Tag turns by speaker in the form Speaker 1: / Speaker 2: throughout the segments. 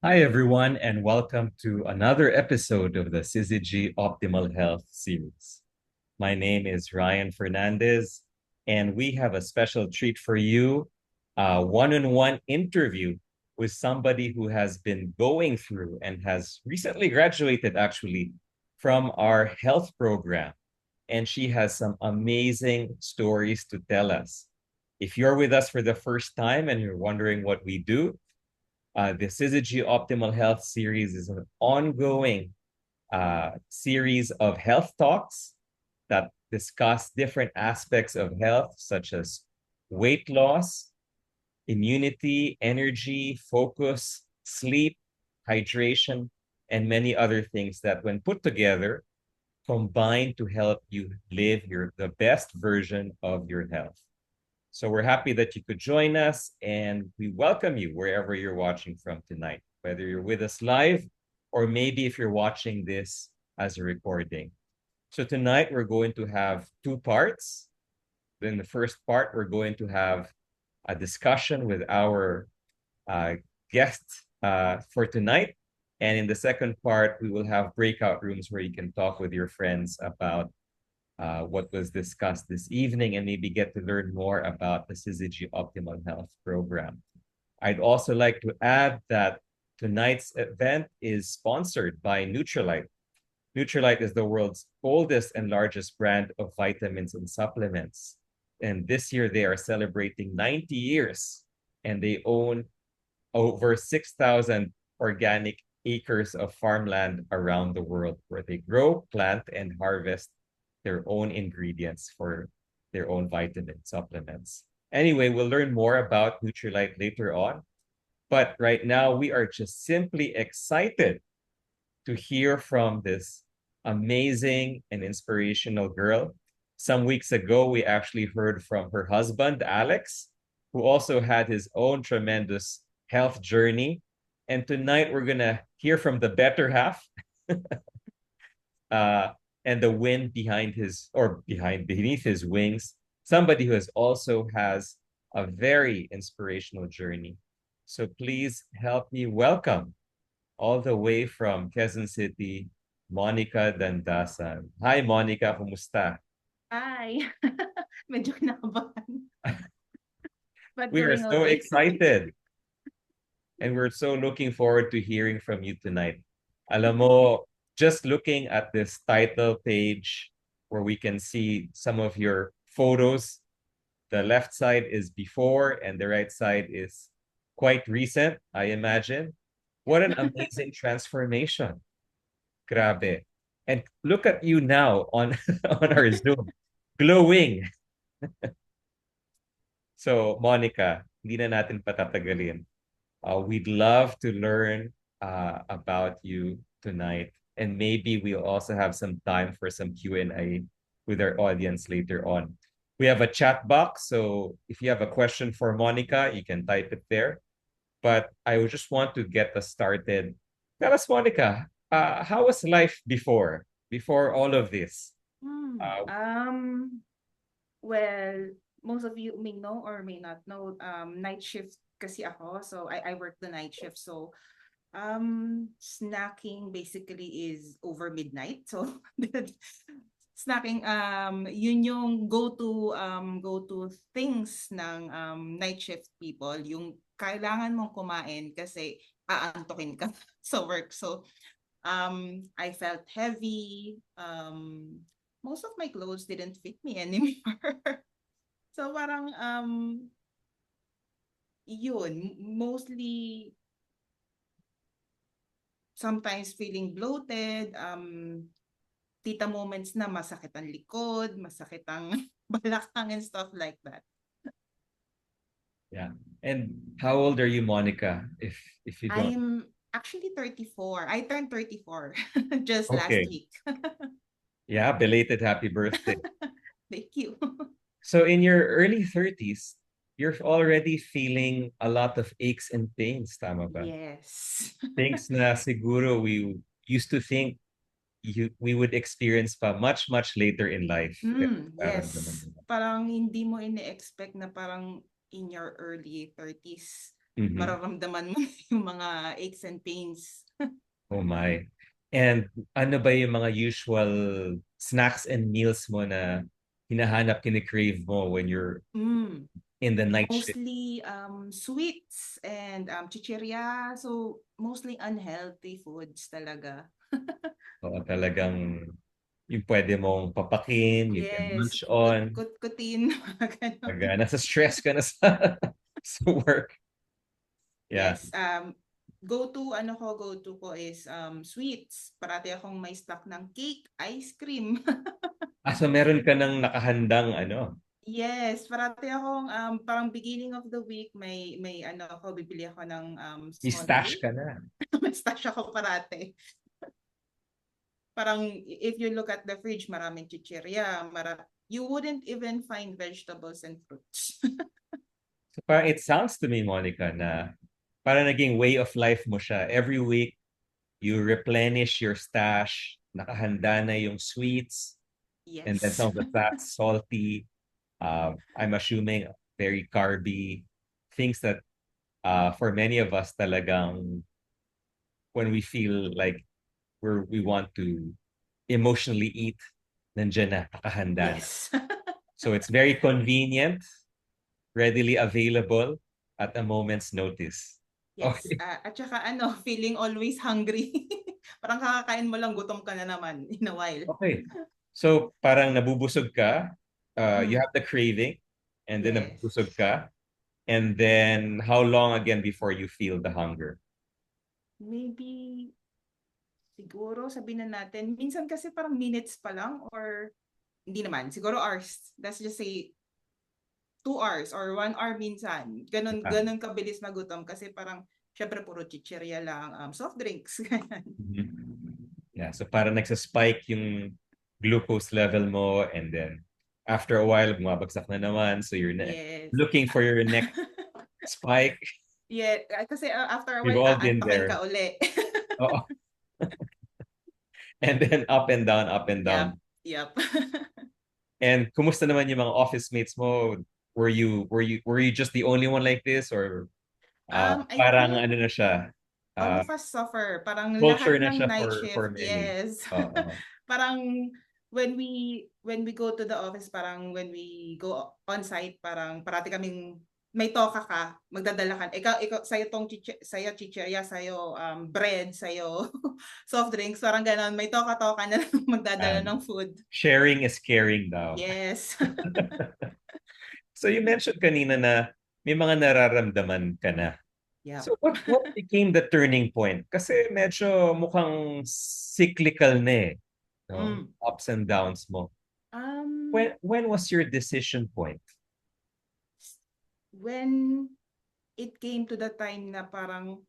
Speaker 1: Hi, everyone, and welcome to another episode of the Syzygy Optimal Health series. My name is Ryan Fernandez, and we have a special treat for you, a one-on-one interview with somebody who has been going through and has recently graduated, actually, from our health program. And she has some amazing stories to tell us. If you're with us for the first time and you're wondering what we do, the Syzygy Optimal Health series is an ongoing series of health talks that discuss different aspects of health, such as weight loss, immunity, energy, focus, sleep, hydration, and many other things that, when put together, combine to help you live the best version of your health. So we're happy that you could join us, and we welcome you wherever you're watching from tonight, whether you're with us live or maybe if you're watching this as a recording. So tonight we're going to have two parts. In the first part, we're going to have a discussion with our uh, guest for tonight. And in the second part, we will have breakout rooms where you can talk with your friends about what was discussed this evening and maybe get to learn more about the Syzygy Optimal Health Program. I'd also like to add that tonight's event is sponsored by Nutrilite. Nutrilite is the world's oldest and largest brand of vitamins and supplements. And this year they are celebrating 90 years, and they own over 6,000 organic acres of farmland around the world where they grow, plant, and harvest their own ingredients for their own vitamin supplements. Anyway, we'll learn more about Nutrilite later on. But right now, we are just simply excited to hear from this amazing and inspirational girl. Some weeks ago, we actually heard from her husband, Alex, who also had his own tremendous health journey. And tonight, we're going to hear from the better half uh, and the wind behind his or beneath his wings, somebody who has a very inspirational journey. So please help me welcome all the way from Quezon City, Monica Dandasan. Hi, Monica. Kumusta?
Speaker 2: Hi. Medyo kinakabahan, but
Speaker 1: We are
Speaker 2: doing
Speaker 1: so
Speaker 2: okay.
Speaker 1: excited and we're so looking forward to hearing from you tonight. Alam mo, just looking at this title page where we can see some of your photos, the left side is before and the right side is quite recent, I imagine. What an amazing transformation. Grabe. And look at you now on on our Zoom, glowing. So, Monica, hindi na natin patatagalin. We'd love to learn about you tonight. And maybe we'll also have some time for some Q&A with our audience later on. We have a chat box, so if you have a question for Monica, you can type it there. But I would just want to get us started. Tell us, Monica, how was life before all of this?
Speaker 2: Hmm,
Speaker 1: Uh,
Speaker 2: well, most of you may know or may not know, night shift kasi ako. So I work the night shift. So snacking basically is over midnight. So snacking, yun yung go to things ng night shift people. Yung kailangan mong kumain kasi aantukin ka sa work. So I felt heavy. Most of my clothes didn't fit me anymore. So parang yun, mostly sometimes feeling bloated, tita moments na masakit ang likod, masakit ang balakang and stuff like that.
Speaker 1: yeah. And how old are you, Monica? If you don't.
Speaker 2: I'm actually 34. I turned 34 just last
Speaker 1: Okay.
Speaker 2: week.
Speaker 1: Yeah, belated happy birthday.
Speaker 2: Thank you.
Speaker 1: So in your early 30s, you're already feeling a lot of aches and pains, tama ba?
Speaker 2: Yes.
Speaker 1: Things na siguro we used to think we would experience pa much later in life.
Speaker 2: Yes. Parang hindi mo ine-expect na parang in your early 30s,
Speaker 1: Mhm.
Speaker 2: mararamdaman mo yung mga aches and pains.
Speaker 1: Oh my. And ano ba yung mga usual snacks and meals mo na hinahanap, kine-crave mo when you're
Speaker 2: Mm.
Speaker 1: in the night shift?
Speaker 2: Mostly sweets and chichirya. So mostly unhealthy foods talaga.
Speaker 1: Oo, talagang yung pwede mong papakin, you can
Speaker 2: Yes,
Speaker 1: munch on.
Speaker 2: kut-kutin, mga
Speaker 1: Pag
Speaker 2: ganon.
Speaker 1: nasa stress ka na sa, sa work. Yeah.
Speaker 2: Yes, go to ko is sweets. Parati akong may stock ng cake, ice cream.
Speaker 1: Ah, so meron ka ng nakahandang ano,
Speaker 2: Yes, parati akong parang beginning of the week may ano ako bibili ako ng small
Speaker 1: i-stash
Speaker 2: cake.
Speaker 1: ka na.
Speaker 2: May stash ako parati. Parang if you look at the fridge, maraming chichirya, you wouldn't even find vegetables and fruits.
Speaker 1: So parang it sounds to me, Monica, na parang naging way of life mo siya. Every week, you replenish your stash, nakahanda na yung sweets, and then
Speaker 2: Yes.
Speaker 1: some of the fats, salty, I'm assuming very carby, things that for many of us talagang when we feel like we want to emotionally eat, nandiyan na, nakahanda na.
Speaker 2: Yes.
Speaker 1: So it's very convenient, readily available at a moment's notice.
Speaker 2: Yes.
Speaker 1: Okay.
Speaker 2: At saka ano, feeling always hungry. Parang kakakain mo lang, gutom ka na naman in a while.
Speaker 1: Okay. So parang nabubusog ka, you
Speaker 2: Mm.
Speaker 1: have the craving, and then nabubusog
Speaker 2: Yes.
Speaker 1: ka, and then how long again before you feel the hunger?
Speaker 2: Maybe siguro sabihin na natin, minsan kasi parang minutes pa lang or hindi naman, siguro hours. Let's just say 2 hours or 1 hour minsan. Ganon,
Speaker 1: Ah,
Speaker 2: ganon kabilis magutom kasi parang syempre puro chichirya lang, soft drinks. Ganyan.
Speaker 1: mhm. Yeah, so parang nagsa-spike yung glucose level mo, and then after a while, bumabagsak na naman, so you're
Speaker 2: Yes.
Speaker 1: looking for your next spike.
Speaker 2: Yeah, kasi after a
Speaker 1: We've
Speaker 2: while,
Speaker 1: all been
Speaker 2: aantokin
Speaker 1: there.
Speaker 2: ka uli.
Speaker 1: Oo. And then up and down, up and
Speaker 2: Yep,
Speaker 1: down.
Speaker 2: yep.
Speaker 1: And kumusta naman yung mga office mates mo? Were you just the only one like this, or
Speaker 2: I
Speaker 1: parang
Speaker 2: think
Speaker 1: ano na siya?
Speaker 2: all
Speaker 1: Uh,
Speaker 2: of us suffer. Parang
Speaker 1: culture
Speaker 2: lahat
Speaker 1: na
Speaker 2: ng
Speaker 1: siya
Speaker 2: night
Speaker 1: for
Speaker 2: shift,
Speaker 1: many.
Speaker 2: yes.
Speaker 1: Oo.
Speaker 2: Parang when we go to the office, parang when we go on site, parang parati kaming may toka ka, magdadala ka. Ikaw sa'yo tong sa'yo chichirya, sa'yo bread, sa'yo soft drinks, parang ganon. May toka-toka na lang magdadala
Speaker 1: And
Speaker 2: ng food.
Speaker 1: sharing is caring daw.
Speaker 2: Yes.
Speaker 1: So you mentioned kanina na may mga nararamdaman ka na.
Speaker 2: Yep.
Speaker 1: So what became the turning point? Kasi medyo mukhang cyclical na eh, no?
Speaker 2: Mm.
Speaker 1: Ups and downs mo.
Speaker 2: Um,
Speaker 1: When was your decision point?
Speaker 2: when it came to the time na parang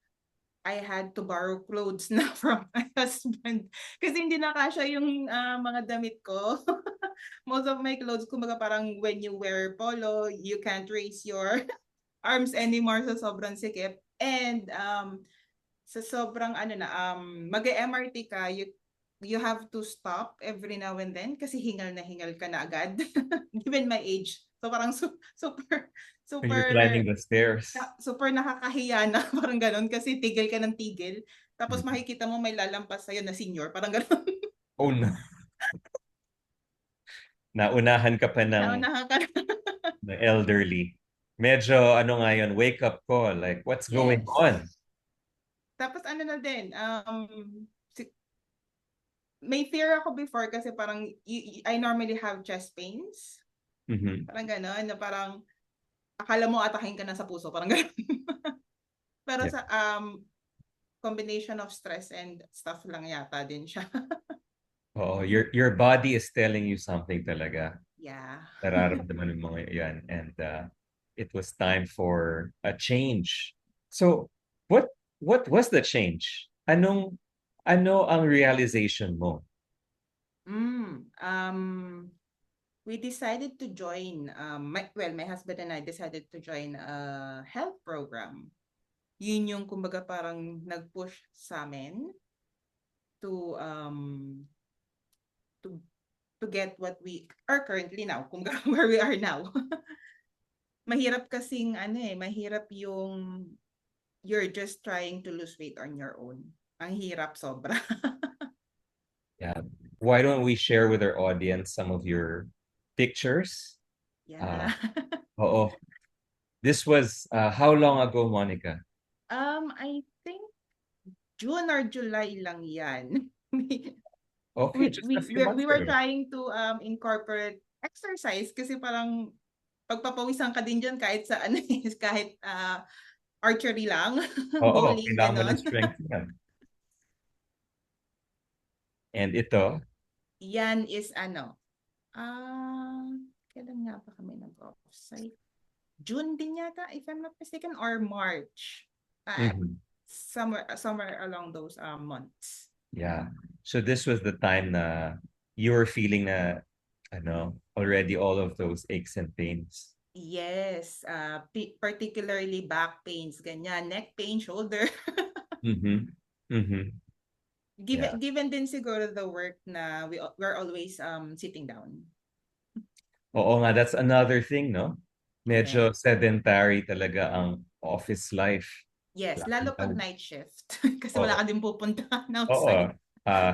Speaker 2: I had to borrow clothes na from my husband kasi hindi na kasya yung mga damit ko. Most of my clothes, kumbaga parang when you wear polo, you can't raise your arms anymore sa sobrang sikip. And sa sobrang ano na, mag-MRT ka, you have to stop every now and then kasi hingal na hingal ka na agad. Given my age. So parang super,
Speaker 1: When you're
Speaker 2: super
Speaker 1: climbing the stairs?
Speaker 2: super nakakahiya na parang ganun kasi tigil ka ng tigil. Tapos
Speaker 1: Mhm.
Speaker 2: makikita mo may lalampas sa'yo na senior, parang ganun.
Speaker 1: Oh no. Naunahan ka pa
Speaker 2: Naunahan ka na.
Speaker 1: ng elderly. Medyo ano nga yun, wake up call. Like, what's going
Speaker 2: Yes.
Speaker 1: on?
Speaker 2: Tapos ano na din, may fear ako before kasi parang I normally have chest pains.
Speaker 1: Mhm.
Speaker 2: Parang gano'n, na parang akala mo atakin ka na sa puso, parang gano'n. Pero
Speaker 1: Yeah.
Speaker 2: sa combination of stress and stuff lang yata din siya.
Speaker 1: Oo, your body is telling you something talaga.
Speaker 2: Yeah.
Speaker 1: Nararamdaman mo yan. And it was time for a change. So, what was the change? Ano ang realization mo?
Speaker 2: We decided to join, my husband and I decided to join a health program. Yun yung kumbaga parang nag-push sa amin to to to get what we are currently now, kumbaga where we are now. Mahirap kasing ano mahirap yung you're just trying to lose weight on your own. Ang hirap sobra.
Speaker 1: Yeah. Why don't we share with our audience some of your pictures? Uh,
Speaker 2: Yeah.
Speaker 1: oo. This was how long ago, Monica?
Speaker 2: I think June or July lang yan.
Speaker 1: Okay, just a few months
Speaker 2: We were
Speaker 1: ago.
Speaker 2: trying to incorporate exercise kasi parang pagpapawisan ka din dyan kahit sa ano kahit archery lang,
Speaker 1: Oo,
Speaker 2: bowling,
Speaker 1: kailangan mo ng
Speaker 2: ganon.
Speaker 1: strength yan. And ito,
Speaker 2: Yan is ano, kailan nga ba kami nag-offsite? June din yata, if I'm not mistaken, or March.
Speaker 1: mhm,
Speaker 2: Somewhere along those months.
Speaker 1: yeah. So this was the time na you were feeling na, already all of those aches and pains.
Speaker 2: Yes, particularly back pains, ganyan, neck pain, shoulder.
Speaker 1: Mm-hmm. Mm-hmm. Yeah.
Speaker 2: Given din siguro the work na we're always sitting down.
Speaker 1: Oo nga, that's another thing, no? Medyo
Speaker 2: Correct.
Speaker 1: sedentary talaga ang office life.
Speaker 2: Yes, lalo pag
Speaker 1: Lalo-
Speaker 2: night shift kasi wala
Speaker 1: Oo.
Speaker 2: ka din pupuntahan
Speaker 1: Oo.
Speaker 2: outside.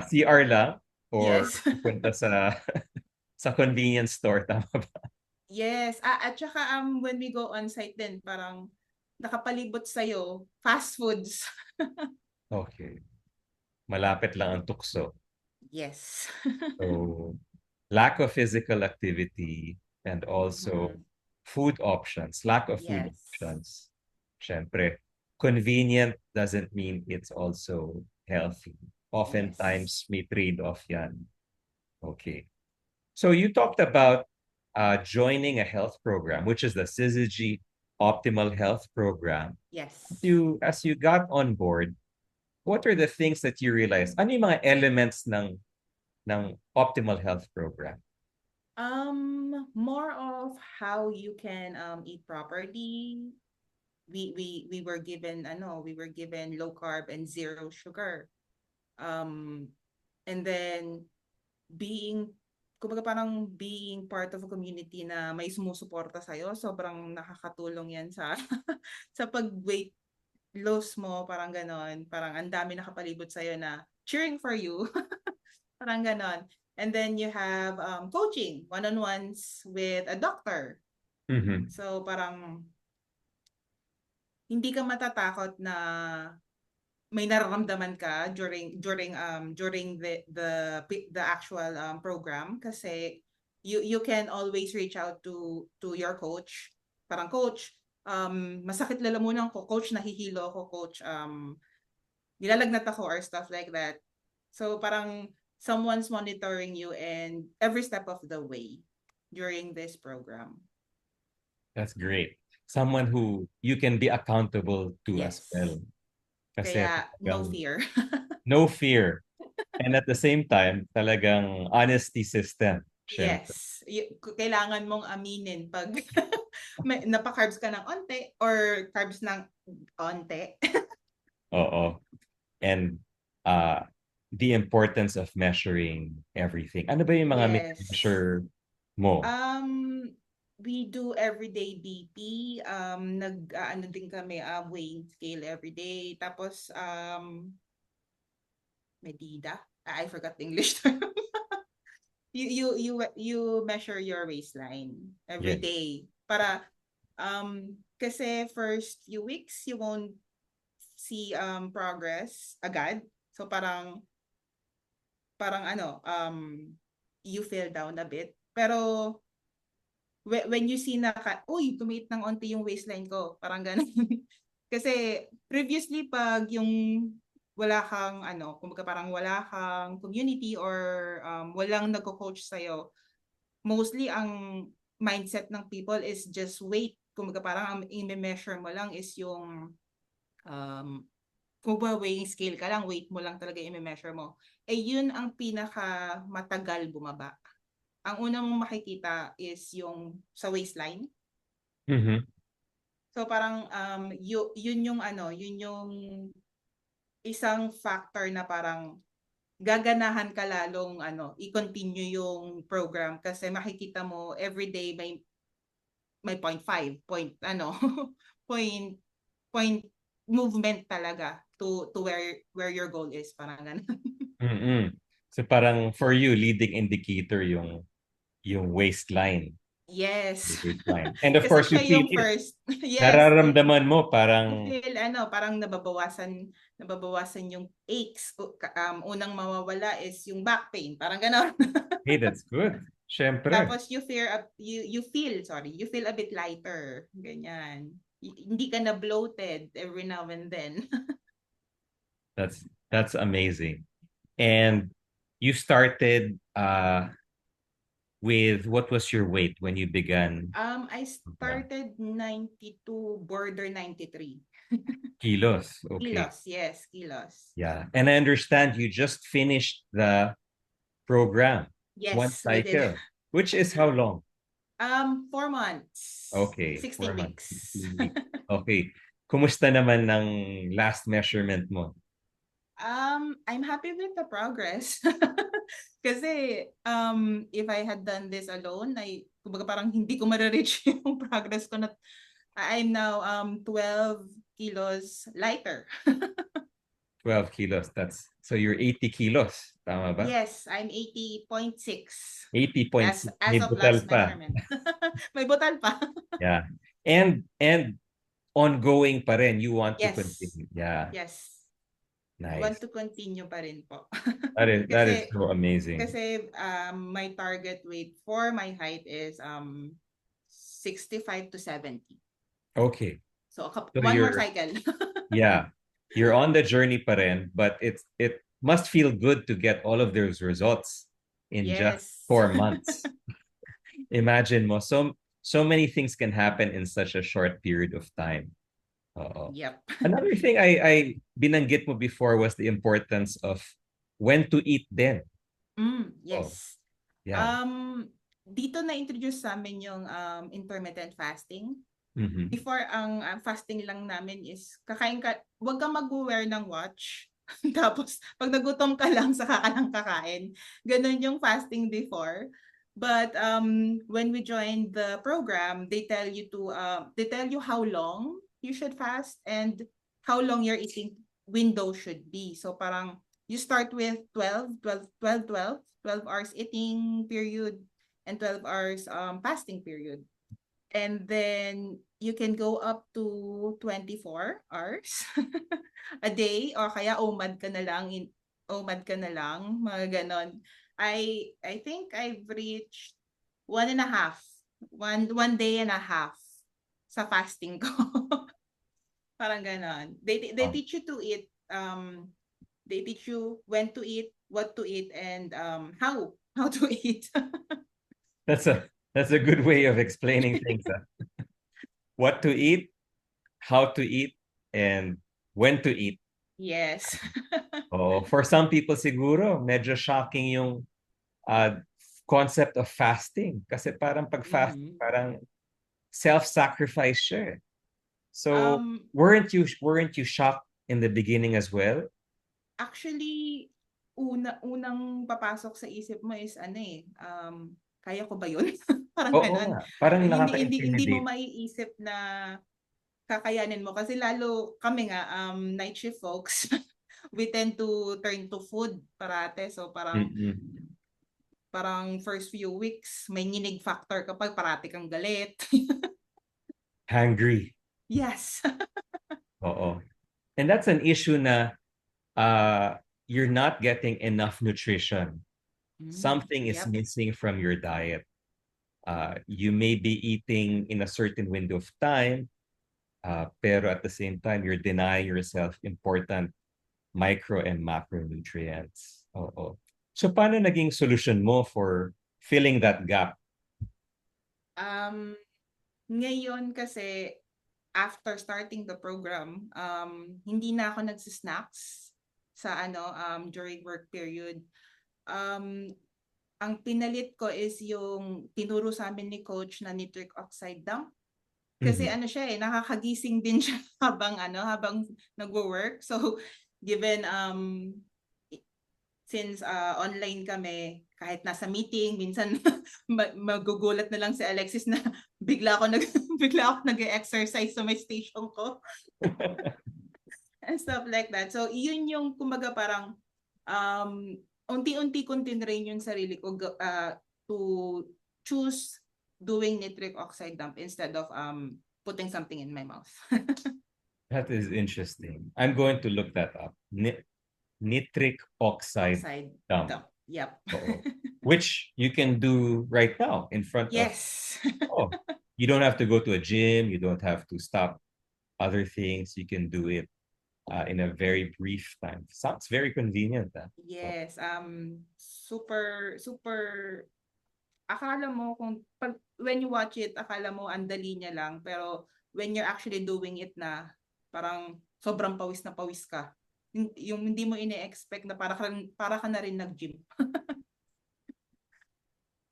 Speaker 1: CR lang or
Speaker 2: Yes.
Speaker 1: pupunta sa sa convenience store, tama ba?
Speaker 2: Yes, at saka when we go on site din parang nakapalibot sa'yo fast foods.
Speaker 1: Okay. Malapit lang ang tukso.
Speaker 2: Yes.
Speaker 1: So, lack of physical activity and also
Speaker 2: Mhm.
Speaker 1: food options, lack of food
Speaker 2: Yes.
Speaker 1: options. Siyempre, convenient doesn't mean it's also healthy.
Speaker 2: Yes.
Speaker 1: Oftentimes, may trade-off yan. Okay. So you talked about joining a health program, which is the Syzygy Optimal Health Program.
Speaker 2: Yes.
Speaker 1: As you got on board, what are the things that you realized? Ano yung mga elements ng Optimal Health Program?
Speaker 2: More of how you can eat properly. We were given low carb and zero sugar. Um, and then being kumbaga parang being part of a community na may sumusuporta sa'yo, sobrang nakakatulong yan sa sa pag-weight loss mo, parang ganon. Parang ang dami nakapalibot sa'yo na cheering for you. Parang ganon. And then you have coaching, one-on-ones with a doctor.
Speaker 1: Mm-hmm.
Speaker 2: So parang hindi ka matatakot na may nararamdaman ka during the actual program kasi you can always reach out to your coach. Parang coach, masakit lalamunan ko, coach nahihilo ako, coach nilalagnat ako or stuff like that. So parang someone's monitoring you and every step of the way during this program.
Speaker 1: That's great. Someone who you can be accountable to as
Speaker 2: Yes.
Speaker 1: well. Kasi
Speaker 2: Kaya no
Speaker 1: talagang
Speaker 2: fear.
Speaker 1: no fear. And at the same time, talagang honesty system. Syempre.
Speaker 2: Yes. Kailangan mong aminin pag napa-carbs ka ng onte or carbs ng onte.
Speaker 1: Oo. And uh, the importance of measuring everything. Ano ba yung mga
Speaker 2: Yes.
Speaker 1: measure mo?
Speaker 2: We do everyday BP. Ano din kami, weighing scale everyday. Tapos, medida. I forgot the English term. You measure your waistline every
Speaker 1: Yes.
Speaker 2: day para kasi first few weeks you won't see progress agad. So parang ano you feel down a bit. Pero when you see na uy, tumiit ng onti yung waistline ko, parang ganun. Kasi previously pag yung wala kang kumbaga parang wala kang community or walang nagko-coach sa'yo, mostly ang mindset ng people is just weight. Kumbaga parang ang i-measure mo lang is yung kung ba weighing scale ka lang, weight mo lang talaga i-measure mo. Eh yun ang pinaka matagal bumaba. Ang una mong makikita is yung sa waistline.
Speaker 1: Mm-hmm.
Speaker 2: So parang yun yung isang factor na parang gaganahan ka lalong i-continue yung program kasi makikita mo everyday may point 5, point point movement talaga to where your goal is, parang ganun.
Speaker 1: Mm-mm. So parang for you, leading indicator yung waistline.
Speaker 2: Yes.
Speaker 1: Yung waistline. And of
Speaker 2: Kasi
Speaker 1: course, you
Speaker 2: siya
Speaker 1: feel
Speaker 2: yung
Speaker 1: it.
Speaker 2: first. Yes.
Speaker 1: Nararamdaman mo
Speaker 2: You
Speaker 1: parang,
Speaker 2: feel parang nababawasan yung aches. Unang mawawala is yung back pain, parang gano'n.
Speaker 1: hey, that's good. Siyempre.
Speaker 2: Tapos you feel a bit lighter, ganyan. Hindi ka na bloated every now and then.
Speaker 1: That's amazing. And you started with what was your weight when you began
Speaker 2: I
Speaker 1: program?
Speaker 2: started 92, border 93.
Speaker 1: Kilos. Okay.
Speaker 2: Kilos, yes, kilos.
Speaker 1: Yeah. And I understand you just finished the program, one
Speaker 2: Yes, we did.
Speaker 1: cycle, which is how long?
Speaker 2: 4 months.
Speaker 1: Okay,
Speaker 2: 16
Speaker 1: 4 months,
Speaker 2: weeks.
Speaker 1: 16 weeks. Okay. Kumusta naman ng last measurement mo?
Speaker 2: I'm happy with the progress. Kasi, if I had done this alone, kumbaga parang hindi ko ma-reach yung progress ko na I'm now 12 kilos lighter.
Speaker 1: 12 kilos. So you're 80 kilos. Tama ba?
Speaker 2: Yes, I'm 80.6
Speaker 1: 80.6.
Speaker 2: as
Speaker 1: May
Speaker 2: of
Speaker 1: butal
Speaker 2: last
Speaker 1: pa.
Speaker 2: measurement. May butal pa.
Speaker 1: Yeah. And ongoing pa rin. You want to
Speaker 2: Yes.
Speaker 1: continue. Yeah.
Speaker 2: Yes. Want
Speaker 1: Nice.
Speaker 2: to continue pa rin po.
Speaker 1: That is
Speaker 2: Kasi
Speaker 1: so amazing.
Speaker 2: my target weight for my height is 65 to 70.
Speaker 1: Okay.
Speaker 2: So
Speaker 1: So
Speaker 2: one more cycle.
Speaker 1: yeah, you're on the journey pa rin, but it must feel good to get all of those results in just
Speaker 2: Yes.
Speaker 1: 4 months. Imagine mo, so many things can happen in such a short period of time. Oo.
Speaker 2: Yep.
Speaker 1: Another thing I binanggit mo before was the importance of when to eat then. Oh,
Speaker 2: Yes.
Speaker 1: yeah.
Speaker 2: Dito na-introduce sa amin yung intermittent fasting.
Speaker 1: Mhm.
Speaker 2: Before, ang fasting lang namin is kakain ka, huwag kang mag-wear ng watch. Tapos, pag nagutom ka lang, saka ka lang kakain. Ganun yung fasting before. But when we joined the program, they tell you how long you should fast and how long your eating window should be. So parang you start with 12 hours eating period and 12 hours fasting period. And then you can go up to 24 hours a day or kaya OMAD ka na lang, mga ganon. I think I've reached 1.5 day and a half sa fasting ko. Parang ganon. They
Speaker 1: Oh,
Speaker 2: teach you to eat, they teach you when to eat, what to eat, and how to eat.
Speaker 1: that's a good way of explaining things. What to eat, how to eat, and when to eat.
Speaker 2: Yes.
Speaker 1: Oh, for some people siguro, medyo shocking yung uh, concept of fasting. Kasi parang pag-fast,
Speaker 2: Mhm.
Speaker 1: parang self-sacrifice siya. So,
Speaker 2: Um,
Speaker 1: weren't you shocked in the beginning as well?
Speaker 2: Actually, unang papasok sa isip mo is kaya ko ba yun? Parang
Speaker 1: Oo
Speaker 2: ganon.
Speaker 1: nga, parang
Speaker 2: Hindi mo
Speaker 1: nakaka-intimidate.
Speaker 2: maiisip na kakayanin mo kasi lalo kami nga night shift folks. We tend to turn to food parate. So
Speaker 1: Mm-mm.
Speaker 2: parang first few weeks may nginig factor kapag parati kang galit.
Speaker 1: Hungry.
Speaker 2: Yes.
Speaker 1: Oo. And that's an issue na you're not getting enough nutrition. Something is
Speaker 2: Yep.
Speaker 1: missing from your diet. You may be eating in a certain window of time, pero at the same time, you're denying yourself important micro and macronutrients. Oo. So paano naging solution mo for filling that gap?
Speaker 2: Um, Ngayon kasi after starting the program, hindi na ako nagsisnacks sa during work period. Um, ang pinalit ko is yung tinuro sa amin ni coach na nitric oxide dump. Kasi
Speaker 1: Mhm.
Speaker 2: siya nakakagising din siya habang nagwo-work. So given since online kami, kahit nasa meeting, minsan magugulat na lang si Alexis na bigla ako nag-exercise sa may station ko. and stuff like that. So, yun yung, kumbaga parang, unti-unti kong tinrain yung sarili ko to choose doing nitric oxide dump instead of putting something in my mouth.
Speaker 1: That is interesting. I'm going to look that up. Nitric oxide
Speaker 2: Oxide
Speaker 1: dump.
Speaker 2: dump. Yep.
Speaker 1: Oo. Which you can do right now in front of.
Speaker 2: Yes.
Speaker 1: Oh, you don't have to go to a gym. You don't have to stop other things. You can do it in a very brief time. Sounds very convenient.
Speaker 2: Yes. Super, super. Akala mo when you watch it, akala mo ang dali niya lang. Pero when you're actually doing it na, parang sobrang pawis na pawis ka. Yung hindi mo ine-expect na para ka na rin nag-gym.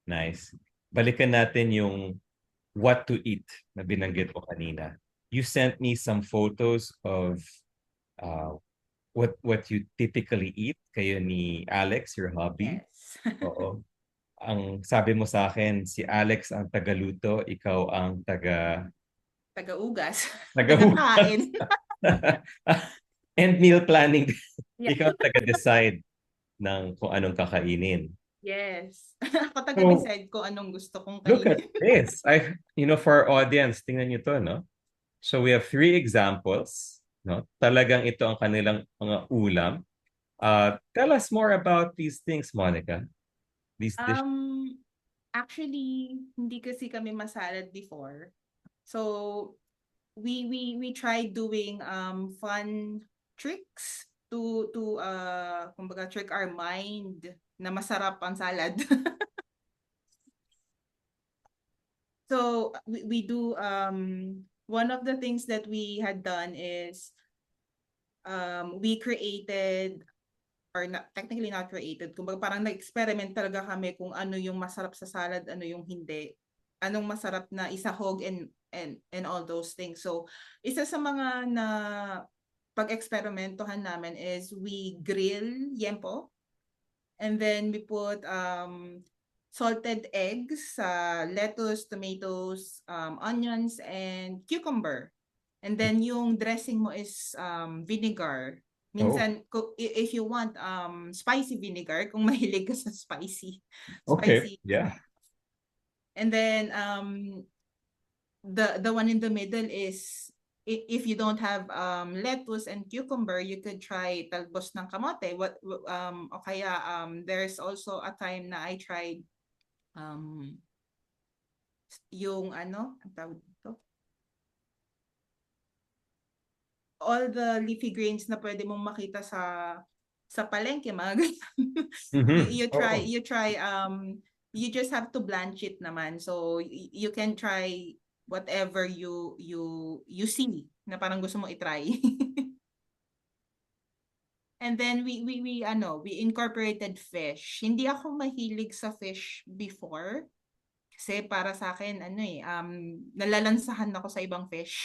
Speaker 1: Nice. Balikan natin yung what to eat na binanggit ko kanina. You sent me some photos of what you typically eat, kayo ni Alex, your hubby.
Speaker 2: Yes.
Speaker 1: Oo. Ang sabi mo sa akin, si Alex ang tagaluto, ikaw ang
Speaker 2: Taga-ugas.
Speaker 1: tagahugas.
Speaker 2: Taga-kain.
Speaker 1: And meal planning.
Speaker 2: Yeah.
Speaker 1: Ikaw ang taga-decide ng kung anong kakainin.
Speaker 2: Yes. Ako taga-decide ko anong gusto kong
Speaker 1: Look at
Speaker 2: kainin.
Speaker 1: this. For our audience, tingnan niyo to, no? So we have 3 examples, no? Talagang ito ang kanilang mga ulam. Tell us more about these things, Monica. These dishes.
Speaker 2: Actually, hindi kasi kami masalad before. So, we tried doing fun tricks to kumbaga trick our mind na masarap ang salad. So we do one of the things that we had done is we created, or not, technically not created, kumbaga parang nag-experiment talaga kami kung ano yung masarap sa salad, ano yung hindi, anong masarap na isahog and all those things. So isa sa mga na pag-eksperimentohan namin is we grill yempo, and then we put salted eggs, lettuce, tomatoes, onions, and cucumber. And then yung dressing mo is vinegar. Minsan, if you want spicy vinegar, kung mahilig ka sa spicy.
Speaker 1: Okay, yeah.
Speaker 2: And then the one in the middle is, if you don't have lettuce and cucumber, you could try talbos ng kamote. O kaya there's also a time na I tried yung ang tawag dito? All the leafy greens na pwede mong makita sa palengke, mga you just have to blanch it naman. So you can try whatever you see na parang gusto mong i-try. And then we incorporated fish. Hindi ako mahilig sa fish before. Kasi para sa akin, nalalansahan ako sa ibang fish.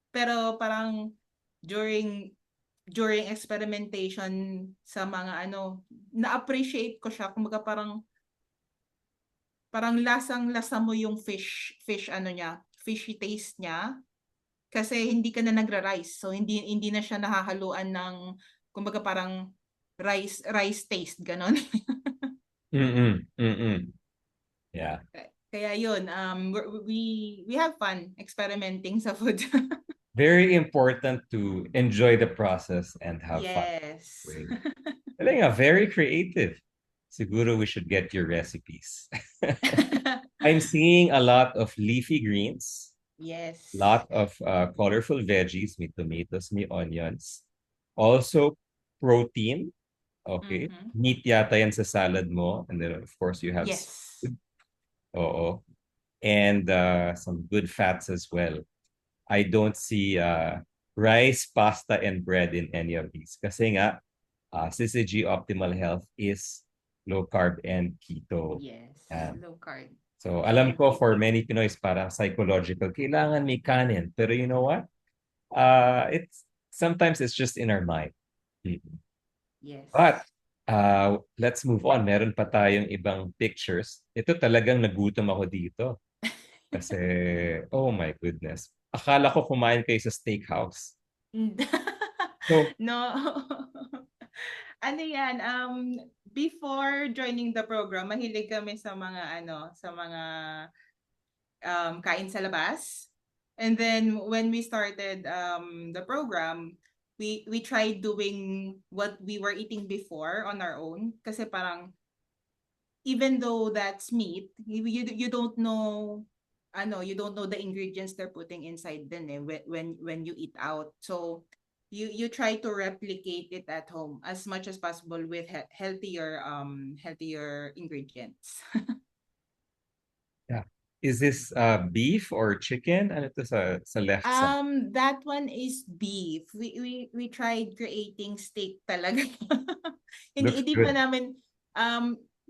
Speaker 2: Pero parang during experimentation sa mga na-appreciate ko siya. Kumbaga parang lasang-lasa mo yung fishy taste niya. Kasi hindi ka na nagra-rice. So hindi na siya nahahaluan ng kumbaga parang rice taste ganon.
Speaker 1: Yeah.
Speaker 2: Kaya yun, we have fun experimenting sa food.
Speaker 1: Very important to enjoy the process and have fun.
Speaker 2: Yes.
Speaker 1: Very creative. Siguro we should get your recipes. I'm seeing a lot of leafy greens.
Speaker 2: Yes.
Speaker 1: Lot of colorful veggies, may tomatoes, may onions. Also, protein. Okay. Meat yata yan sa salad mo. And then, of course, you have food. Oo. And some good fats as well. I don't see rice, pasta, and bread in any of these. Kasi nga, CCG Optimal Health is low carb and keto.
Speaker 2: Yes, low carb.
Speaker 1: So, alam ko for many Pinoys, para psychological, kailangan may kanin. Pero you know what? Sometimes it's just in our mind.
Speaker 2: Yes.
Speaker 1: But, let's move on. Meron pa tayong ibang pictures. Ito talagang nagutom ako dito. Kasi, oh my goodness. Akala ko kumain kayo sa steakhouse. So,
Speaker 2: No. Ano yan, before joining the program, mahilig kami sa mga sa mga kain sa labas. And then when we started the program, we tried doing what we were eating before on our own kasi parang even though that's meat, you don't know you don't know the ingredients they're putting inside din when you eat out. So you try to replicate it at home as much as possible with healthier ingredients.
Speaker 1: yeah. Is this beef or chicken? Ano to sa left side?
Speaker 2: That one is beef. We tried creating steak talaga. Hindi
Speaker 1: Looks
Speaker 2: hindi pa
Speaker 1: good.
Speaker 2: namin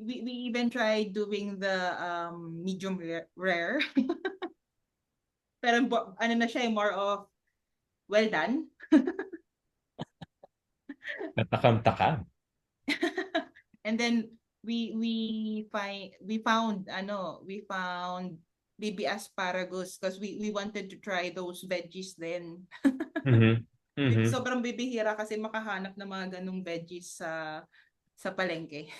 Speaker 2: we even tried doing the medium rare. Pero ano na siya, more of well done.
Speaker 1: Natakam-takam.
Speaker 2: And then we found baby asparagus because we wanted to try those veggies then.
Speaker 1: Mhm. Mhm.
Speaker 2: Sobrang bibihira kasi makahanap ng mga ganung veggies sa palengke.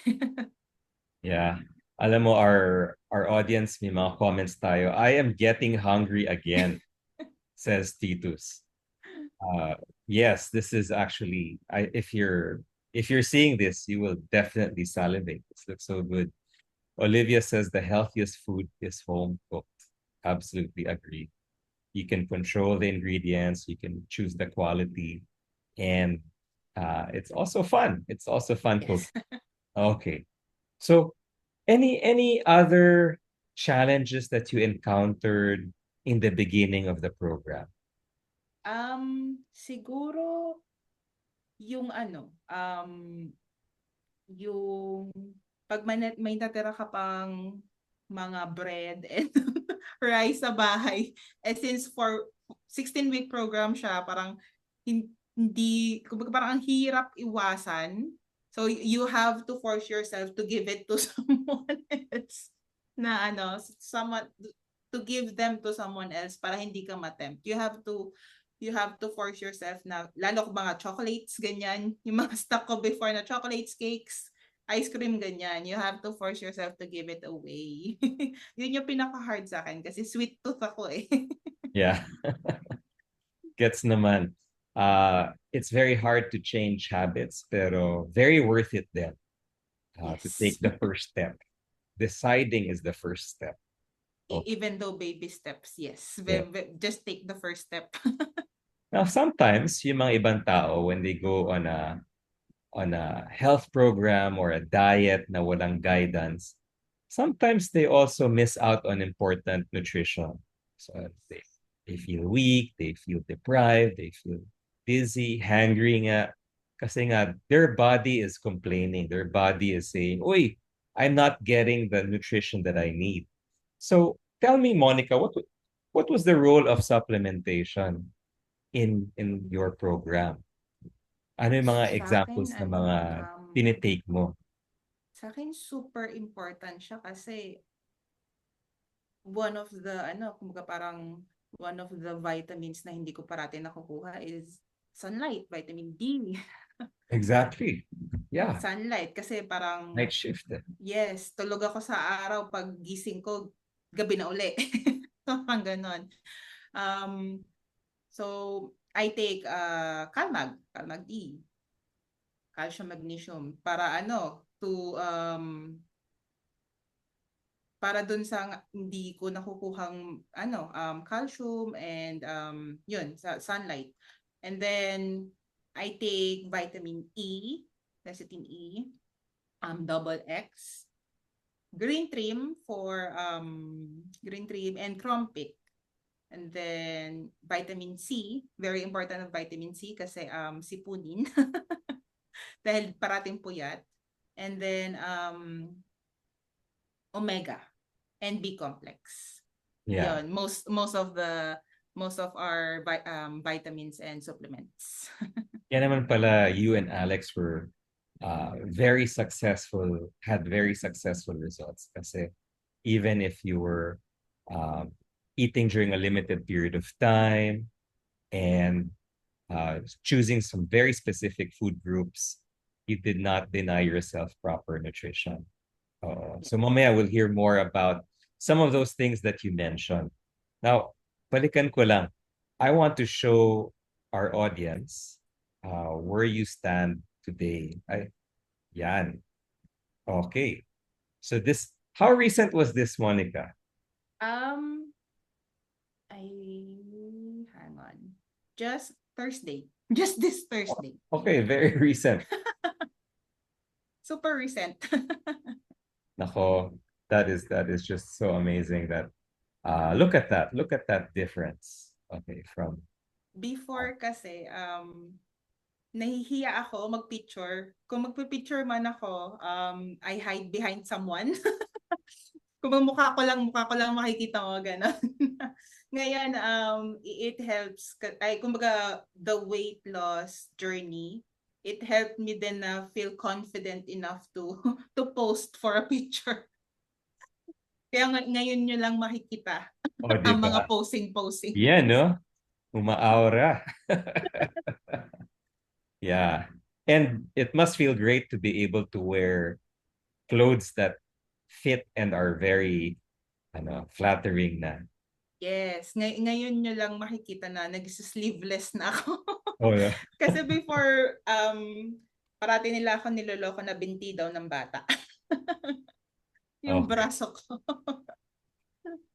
Speaker 1: Yeah. Alam mo, our audience, may mga comments tayo. I am getting hungry again, says Titus. Yes, this is actually, if you're seeing this, you will definitely salivate. This looks so good. Olivia says the healthiest food is home cooked. Absolutely agree. You can control the ingredients, you can choose the quality, and it's also fun. It's also fun
Speaker 2: Yes.
Speaker 1: cooking. Okay. So any other challenges that you encountered in the beginning of the program?
Speaker 2: Siguro yung yung pag may natira ka pang mga bread and rice sa bahay, since for 16-week program siya, parang hindi, kumbaga parang ang hirap iwasan. So you have to force yourself to give it to someone else na someone to give them to someone else para hindi ka matempt. You have to force yourself na lalo kung mga chocolates ganyan, yung mga stock ko before na chocolates, cakes, ice cream ganyan, you have to force yourself to give it away. Yun yung pinaka-hard sa akin kasi sweet tooth ako eh.
Speaker 1: Yeah, gets naman. It's very hard to change habits, pero very worth it then to take
Speaker 2: Yes.
Speaker 1: the first step. Deciding is the first step. Okay.
Speaker 2: Even though baby steps, yes.
Speaker 1: Yeah.
Speaker 2: Just take the first step.
Speaker 1: Now, sometimes yung mga ibang tao, when they go on a health program or a diet na walang guidance, sometimes they also miss out on important nutrition. So they feel weak, they feel deprived, they feel dizzy, hangry nga. Kasi nga, their body is complaining. Their body is saying, Uy, I'm not getting the nutrition that I need. So tell me, Monica, what was the role of supplementation in your program? Ano yung mga
Speaker 2: Sa akin,
Speaker 1: examples ng mga tinitake mo?
Speaker 2: sa akin super important siya kasi one of the kumbaga parang one of the vitamins na hindi ko parati nakukuha is sunlight, vitamin D.
Speaker 1: Exactly. Yeah.
Speaker 2: Sunlight kasi parang
Speaker 1: Night shift.
Speaker 2: yes, tulog ako sa araw, pag gising ko gabi na uli. Parang ganon. Um, so I take Calmag D, calcium magnesium para para dun sa hindi ko nakukuhang calcium and yun sa sunlight. And then I take vitamin E, lecithin E, double X, green trim and Chrompic. And then vitamin C, very important ang vitamin C kasi sipunin dahil parating puyat. And then omega and B complex.
Speaker 1: Yeah.
Speaker 2: Yon, most of our vitamins and supplements.
Speaker 1: Yan naman pala, you and Alex were had very successful results. Kasi even if you were eating during a limited period of time and choosing some very specific food groups. You did not deny yourself proper nutrition. So mamaya we'll hear more about some of those things that you mentioned. Now, balikan ko lang. I want to show our audience where you stand today. Yan. Okay. So how recent was this, Monica?
Speaker 2: Um, I hang on. Just Thursday. Just this Thursday.
Speaker 1: Okay, very recent.
Speaker 2: Super recent.
Speaker 1: Nako, that is just so amazing that look at that. Look at that difference. Okay, from
Speaker 2: Before kasi, nahihiya ako mag-picture. Kung magpi-picture man ako, I hide behind someone. Kung mukha ko lang makikita mo, gano'n. Ngayon, it helps, ay, kumbaga, the weight loss journey, it helped me then feel confident enough to to post for a picture. Kaya ngayon nyo lang makikita
Speaker 1: di
Speaker 2: ang mga
Speaker 1: ba?
Speaker 2: posing-posing.
Speaker 1: Yeah, no? Umaaura. Yeah. And it must feel great to be able to wear clothes that fit and are very flattering na.
Speaker 2: Yes, ngayon nyo lang makikita na nag-sleeveless na ako.
Speaker 1: Oh, yeah.
Speaker 2: Kasi before, parati nila ako niloloko na binti daw ng bata. Yung
Speaker 1: Okay.
Speaker 2: braso ko.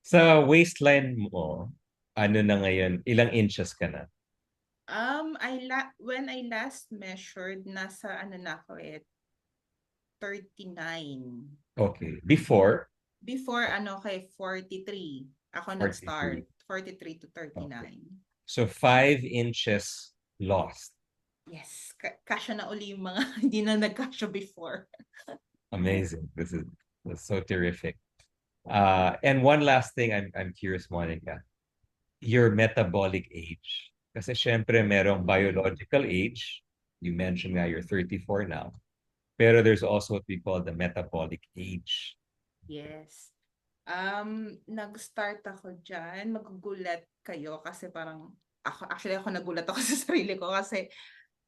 Speaker 1: Sa waistline mo, ano na ngayon? Ilang inches ka na?
Speaker 2: When I last measured, nasa ano na ako 39.
Speaker 1: Okay. Before?
Speaker 2: Before ano 43. Ako
Speaker 1: 43.
Speaker 2: nag-start. 43 to 39.
Speaker 1: Okay. So 5 inches lost.
Speaker 2: Yes. Kasya na uli yung mga hindi na nagkasya before.
Speaker 1: Amazing. That's so terrific. And one last thing I'm curious, Monica. Your metabolic age. Kasi syempre merong biological age. You mentioned nga you're 34 now. Pero there's also what we call the metabolic age.
Speaker 2: Yes. Nag-start ako dyan. Magugulat kayo kasi parang ako nagulat ako sa sarili ko kasi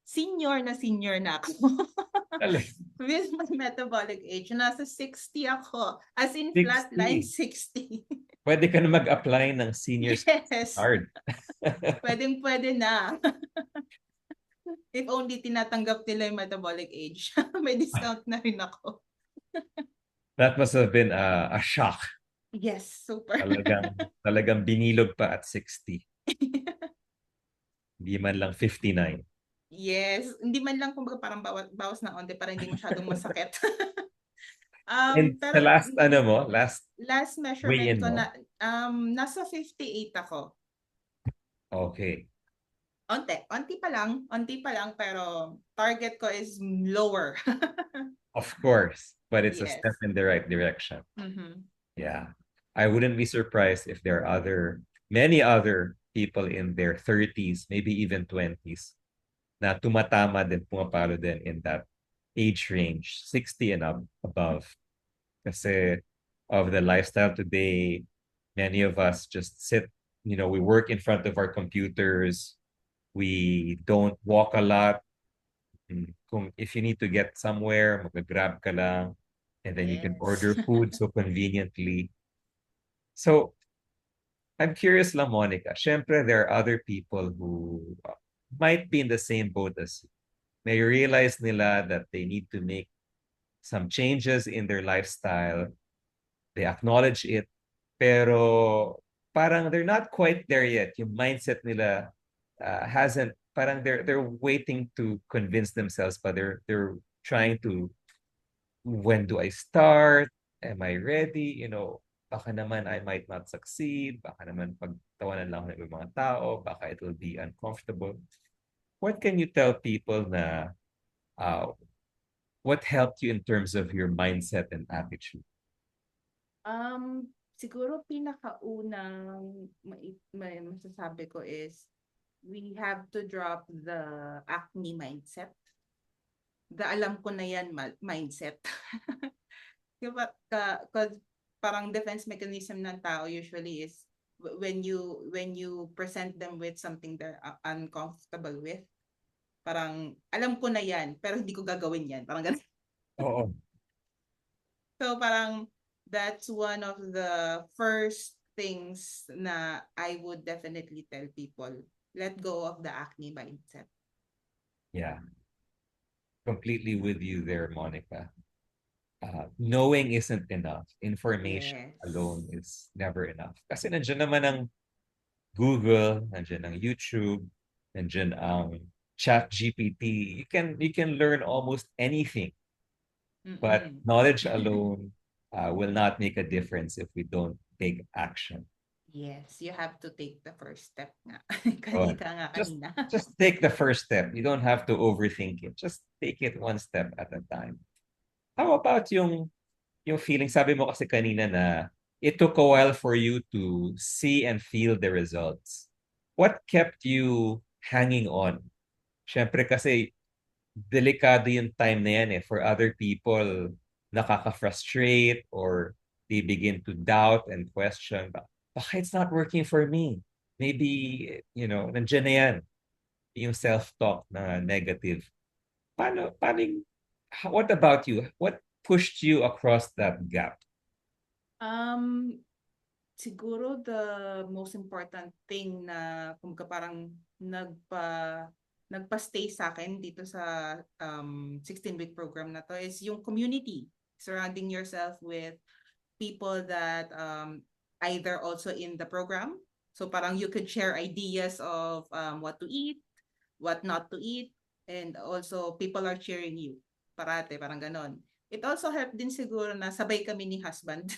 Speaker 2: senior na ako. With my metabolic age, nasa 60 ako. As in
Speaker 1: 60.
Speaker 2: flatline 60.
Speaker 1: Pwede ka na mag-apply ng senior
Speaker 2: Yes.
Speaker 1: card.
Speaker 2: Pwede na. If only tinatanggap nila yung metabolic age. May discount na rin ako.
Speaker 1: That must have been a shock.
Speaker 2: Yes, super.
Speaker 1: Talagang binilog pa at 60. Hindi man lang 59.
Speaker 2: Yes, hindi man lang kumbaga parang bawas na onte para hindi masyadong masakit.
Speaker 1: And
Speaker 2: Pero
Speaker 1: sa last
Speaker 2: measurement
Speaker 1: weigh-in
Speaker 2: ko
Speaker 1: mo?
Speaker 2: nasa 58 ako.
Speaker 1: Okay.
Speaker 2: Onti pa lang pero target ko is lower.
Speaker 1: Of course, but it's a
Speaker 2: Yes.
Speaker 1: step in the right direction.
Speaker 2: Mm-hmm.
Speaker 1: Yeah. I wouldn't be surprised if there are many other people in their 30s, maybe even 20s, na tumatama din, pumapalo din in that age range, 60 and above. Kasi of the lifestyle today, many of us just sit, we work in front of our computers. We don't walk a lot. If you need to get somewhere, mag-grab ka lang, and then you can order food so conveniently. So, I'm curious lang, Monica. Syempre, there are other people who might be in the same boat as you. May realize nila that they need to make some changes in their lifestyle. They acknowledge it, pero parang they're not quite there yet. Yung mindset nila hasn't, parang they're waiting to convince themselves, but they're trying to, when do I start? Am I ready? Baka naman I might not succeed. Baka naman pagtawanan lang ng mga tao. Baka it will be uncomfortable. What can you tell people na what helped you in terms of your mindset and attitude?
Speaker 2: Siguro pinakaunang masasabi ko is we have to drop the acne mindset. Alam ko na yan mindset. Diba? Because parang defense mechanism ng tao usually is when you present them with something they're uncomfortable with, parang alam ko na yan pero hindi ko gagawin yan, parang ganun.
Speaker 1: Oo.
Speaker 2: So parang that's one of the first things na I would definitely tell people. Let go of the acne mindset.
Speaker 1: Yeah. Completely with you there, Monica. Knowing isn't enough. Information
Speaker 2: Yes.
Speaker 1: alone is never enough. Kasi nandiyan naman ang Google, nandiyan ang YouTube, nandiyan ang ChatGPT. You can learn almost anything, but
Speaker 2: Mm-mm.
Speaker 1: knowledge alone will not make a difference if we don't take action.
Speaker 2: Yes, you have to take the first step nga.
Speaker 1: Oh,
Speaker 2: Ika nga
Speaker 1: just
Speaker 2: kanina.
Speaker 1: just take the first step. You don't have to overthink it. Just take it one step at a time. How about yung feeling, sabi mo kasi kanina na it took a while for you to see and feel the results. What kept you hanging on? Syempre kasi delikado yung time na yan eh. For other people, nakaka-frustrate or they begin to doubt and question, bakit it's not working for me? Maybe, nandiyan na yan. Yung self-talk na negative. What about you? What pushed you across that gap?
Speaker 2: Siguro the most important thing na kumbaga parang nagpa-stay sa akin dito sa 16-week program na to is yung community. Surrounding yourself with people that either also in the program. So parang you could share ideas of what to eat, what not to eat, and also people are cheering you. Parate, parang ganon. It also helped din siguro na sabay kami ni husband.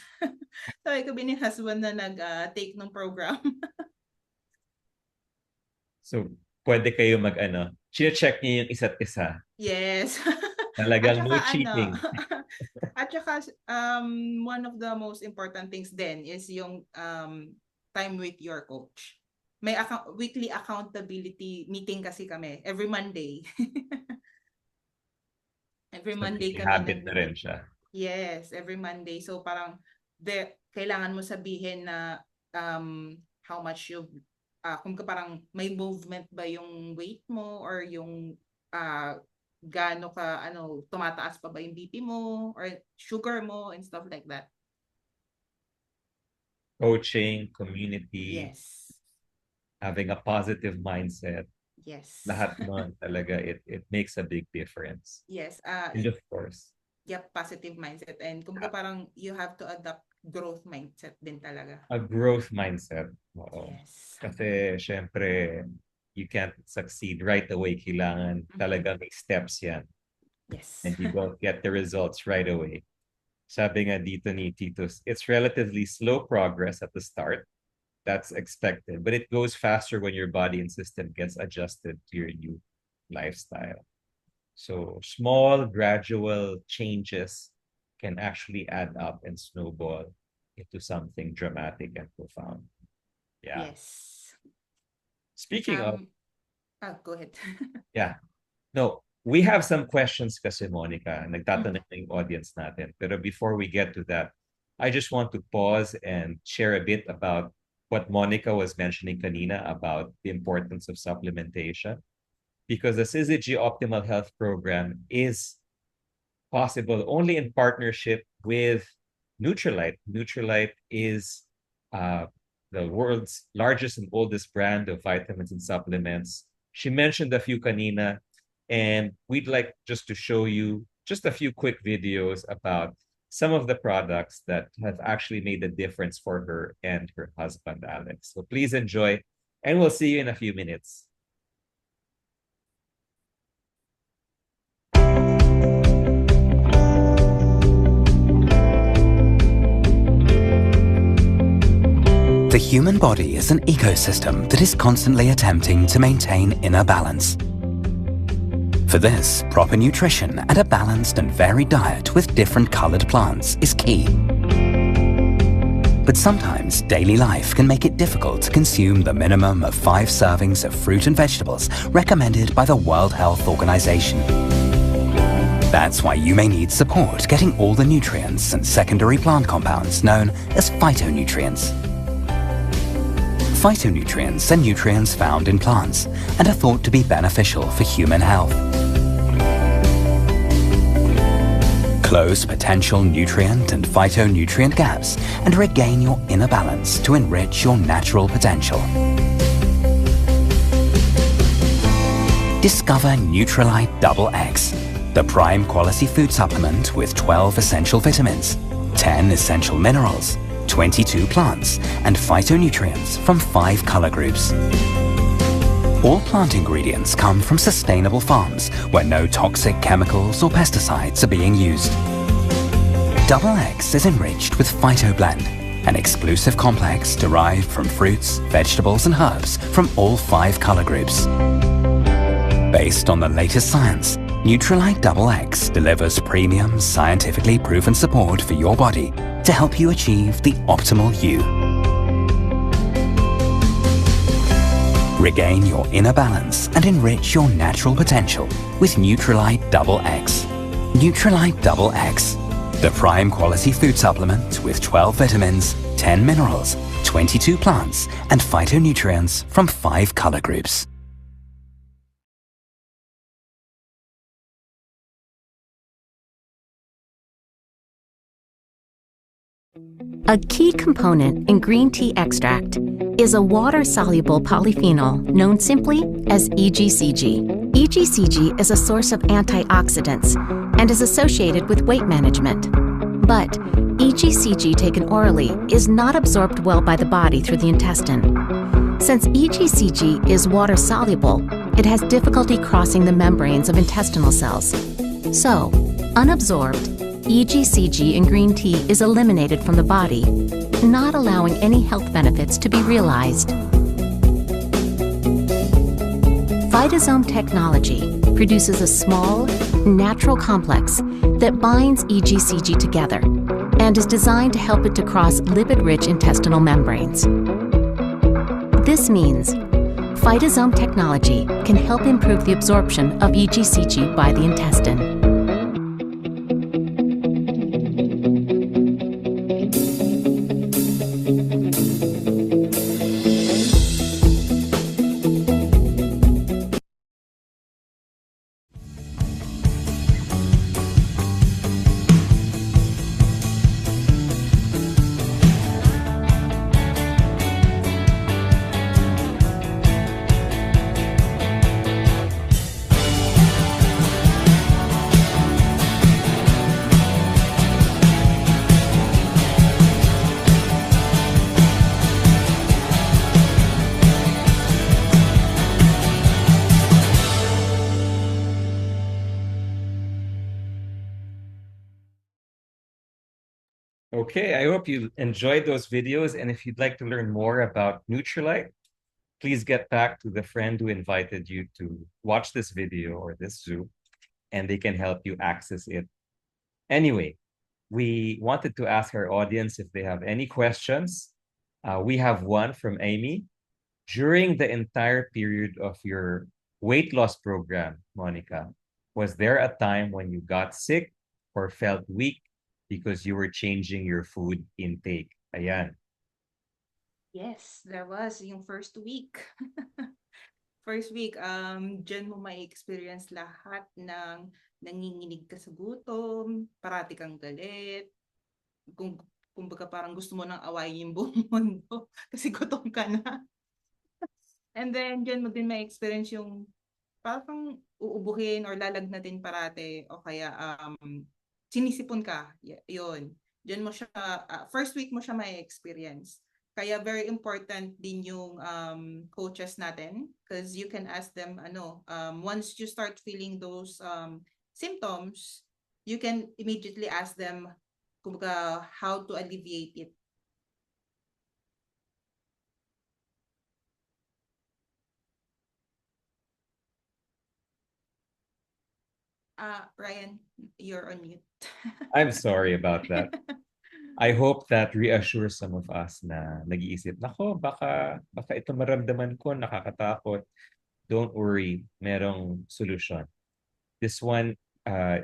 Speaker 2: Sabay kami ni husband na nag-take ng program.
Speaker 1: So, pwede kayo check niyo yung isa't isa.
Speaker 2: Yes.
Speaker 1: Talagang no cheating.
Speaker 2: At saka, one of the most important things then is yung time with your coach. May weekly accountability meeting kasi kami every Monday. Every Monday kami
Speaker 1: habit na rin siya.
Speaker 2: Yes, every Monday. So parang kailangan mo sabihin na how much you kung parang may movement ba yung weight mo or yung gaano ka tumataas pa ba yung BP mo or sugar mo and stuff like that.
Speaker 1: Coaching, community.
Speaker 2: Yes.
Speaker 1: Having a positive mindset.
Speaker 2: Yes.
Speaker 1: Lahat nun talaga it makes a big difference.
Speaker 2: Yes.
Speaker 1: And of course.
Speaker 2: Yep, positive mindset. And kumbaga parang you have to adopt growth mindset din talaga.
Speaker 1: A growth mindset. Oo.
Speaker 2: Yes.
Speaker 1: Kasi syempre you can't succeed right away. Kailangan talaga may steps yan.
Speaker 2: Yes.
Speaker 1: And you don't get the results right away. Sabi nga dito ni Titus, it's relatively slow progress at the start. That's expected, but it goes faster when your body and system gets adjusted to your new lifestyle. So small, gradual changes can actually add up and snowball into something dramatic and profound. Yeah.
Speaker 2: Yes.
Speaker 1: Speaking of...
Speaker 2: Go ahead.
Speaker 1: Yeah. No, we have some questions kasi, Monica. Nagtatanong yung audience natin. Pero before we get to that, I just want to pause and share a bit about what Monica was mentioning kanina about the importance of supplementation. Because the Syzygy Optimal Health Program is possible only in partnership with Nutrilite. Nutrilite is the world's largest and oldest brand of vitamins and supplements. She mentioned a few kanina, and we'd like just to show you just a few quick videos about some of the products that have actually made a difference for her and her husband, Alex. So please enjoy, and we'll see you in a few minutes.
Speaker 3: The human body is an ecosystem that is constantly attempting to maintain inner balance. For this, proper nutrition and a balanced and varied diet with different colored plants is key. But sometimes daily life can make it difficult to consume the minimum of 5 servings of fruit and vegetables recommended by the World Health Organization. That's why you may need support getting all the nutrients and secondary plant compounds known as phytonutrients. Phytonutrients are nutrients found in plants and are thought to be beneficial for human health. Close potential nutrient and phytonutrient gaps and regain your inner balance to enrich your natural potential. Discover Nutrilite Double X, the prime quality food supplement with 12 essential vitamins, 10 essential minerals, 22 plants and phytonutrients from 5 color groups. All plant ingredients come from sustainable farms where no toxic chemicals or pesticides are being used. Double X is enriched with PhytoBlend, an exclusive complex derived from fruits, vegetables and herbs from all 5 color groups. Based on the latest science, Nutrilite Double X delivers premium, scientifically proven support for your body to help you achieve the optimal you. Regain your inner balance and enrich your natural potential with Nutrilite Double X. Nutrilite Double X, the prime quality food supplement with 12 vitamins, 10 minerals, 22 plants and phytonutrients from 5 color groups.
Speaker 4: A key component in green tea extract is a water-soluble polyphenol known simply as EGCG. EGCG is a source of antioxidants and is associated with weight management. But EGCG taken orally is not absorbed well by the body through the intestine. Since EGCG is water-soluble, it has difficulty crossing the membranes of intestinal cells. So, unabsorbed, EGCG in green tea is eliminated from the body, not allowing any health benefits to be realized. Phytosome technology produces a small, natural complex that binds EGCG together and is designed to help it to cross lipid-rich intestinal membranes. This means phytosome technology can help improve the absorption of EGCG by the intestine.
Speaker 1: Okay, I hope you enjoyed those videos. And if you'd like to learn more about Nutrilite, please get back to the friend who invited you to watch this video or this Zoom, and they can help you access it. Anyway, we wanted to ask our audience if they have any questions. We have one from Amy. During the entire period of your weight loss program, Monica, was there a time when you got sick or felt weak because you were changing your food intake? Ayan.
Speaker 2: Yes, there was yung first week. First week, dyan mo may experience lahat ng nanginginig ka sa gutom, parati kang galit, kumbaga parang gusto mo nang awayin yung buong mundo kasi gutom ka na. And then, dyan mo din may experience yung parang uubuhin or lalagnatin parate o kaya sinisipon ka. Yun. Diyan mo siya, first week mo siya may experience. Kaya very important din yung coaches natin because you can ask them, once you start feeling those symptoms, you can immediately ask them kumbaga, how to alleviate it. Ryan, you're on mute.
Speaker 1: I'm sorry about that. I hope that reassures some of us na nag-iisip, nako, baka ito maramdaman ko, nakakatakot. Don't worry, merong solution. This one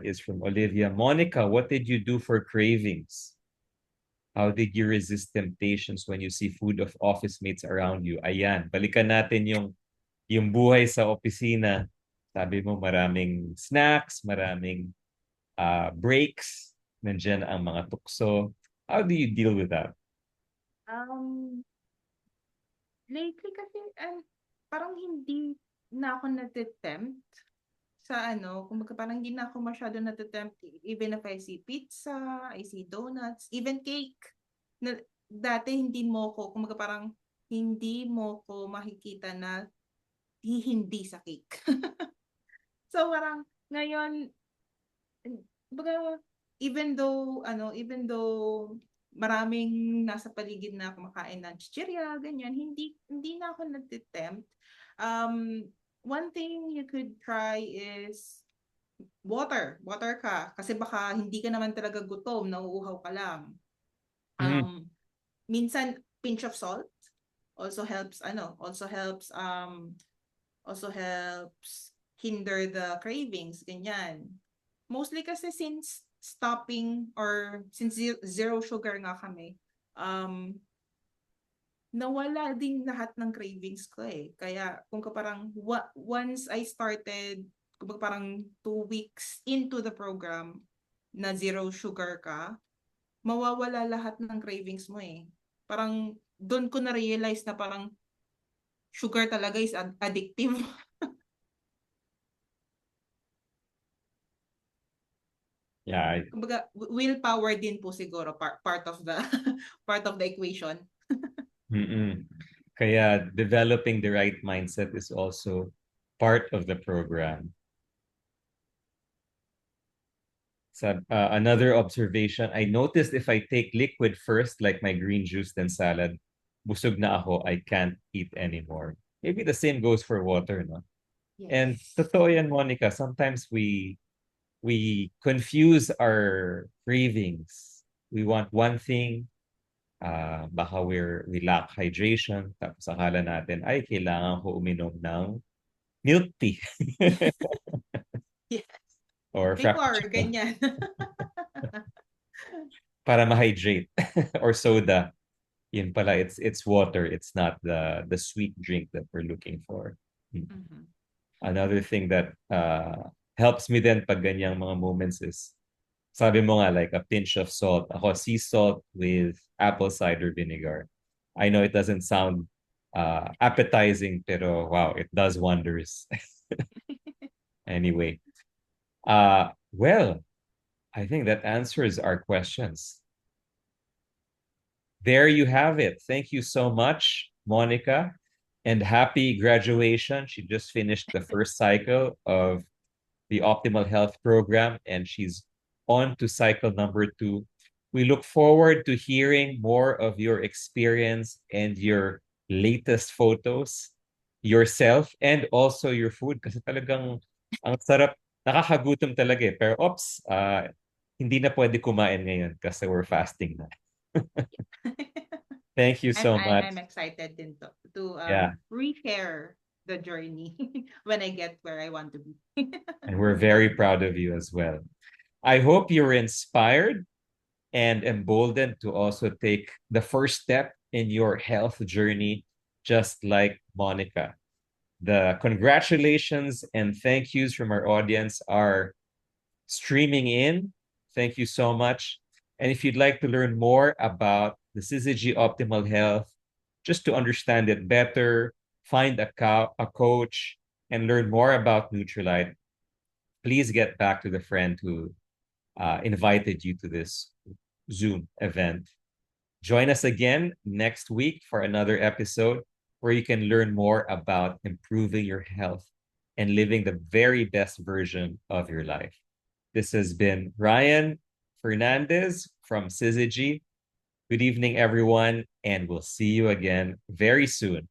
Speaker 1: is from Olivia. Monica, what did you do for cravings? How did you resist temptations when you see food of office mates around you? Ayan, balikan natin yung buhay sa opisina. Sabi mo maraming snacks, maraming breaks, nandiyan ang mga tukso. How do you deal with that?
Speaker 2: Um, Lately kasi parang hindi na ako nate-tempt sa kumbaga parang hindi na ako masyado nate-tempt even if I see pizza, I see donuts, even cake. Na, dati kumbaga parang hindi mo ko makikita na hindi sa cake. So parang ngayon, kumbaga even though maraming nasa paligid na kumakain ng chichirya, ganyan, hindi na ako nagtitempt. One thing you could try is water ka kasi baka hindi ka naman talaga gutom, nauuhaw ka lang. Minsan pinch of salt also helps hinder the cravings, ganyan. Mostly kasi since zero sugar nga kami, nawala din lahat ng cravings ko eh. Kaya kung parang once I started, kung parang 2 weeks into the program na zero sugar ka, mawawala lahat ng cravings mo eh. Parang doon ko na-realize na parang sugar talaga is addictive.
Speaker 1: Yeah.
Speaker 2: Kumbaga, willpower din po siguro part of the part of the equation.
Speaker 1: Kaya developing the right mindset is also part of the program. So, another observation, I noticed if I take liquid first, like my green juice, then salad, busog na ako, I can't eat anymore. Maybe the same goes for water, no?
Speaker 2: Yes.
Speaker 1: And totoo yan, Monica, sometimes we confuse our cravings. We want one thing, baka we lack hydration, tapos akala natin, ay, kailangan ko uminom ng milk tea.
Speaker 2: Yes.
Speaker 1: Or
Speaker 2: Liquor, ganyan.
Speaker 1: Para ma-hydrate. Or soda. Yun pala, it's water. It's not the sweet drink that we're looking for. Mm-hmm. Another thing that helps me then pag ganyang mga moments is, sabi mo nga, like a pinch of salt. Ako, sea salt with apple cider vinegar. I know it doesn't sound appetizing, pero wow, it does wonders. Anyway. Well, I think that answers our questions. There you have it. Thank you so much, Monica, and happy graduation. She just finished the first cycle of the Optimal Health Program, and she's on to cycle number 2. We look forward to hearing more of your experience and your latest photos, yourself, and also your food. Kasi talagang ang sarap, nakakagutom talaga eh. Pero hindi na pwede kumain ngayon kasi we're fasting na. Thank you so much.
Speaker 2: I'm excited din to
Speaker 1: Yeah.
Speaker 2: re-share the journey when I get where I want to be.
Speaker 1: And we're very proud of you as well. I hope you're inspired and emboldened to also take the first step in your health journey, just like Monica. The congratulations and thank yous from our audience are streaming in. Thank you so much. And if you'd like to learn more about the Syzygy Optimal Health, just to understand it better, find a coach, and learn more about Nutrilite, please get back to the friend who invited you to this Zoom event. Join us again next week for another episode where you can learn more about improving your health and living the very best version of your life. This has been Ryan Fernandez from Syzygy. Good evening, everyone, and we'll see you again very soon.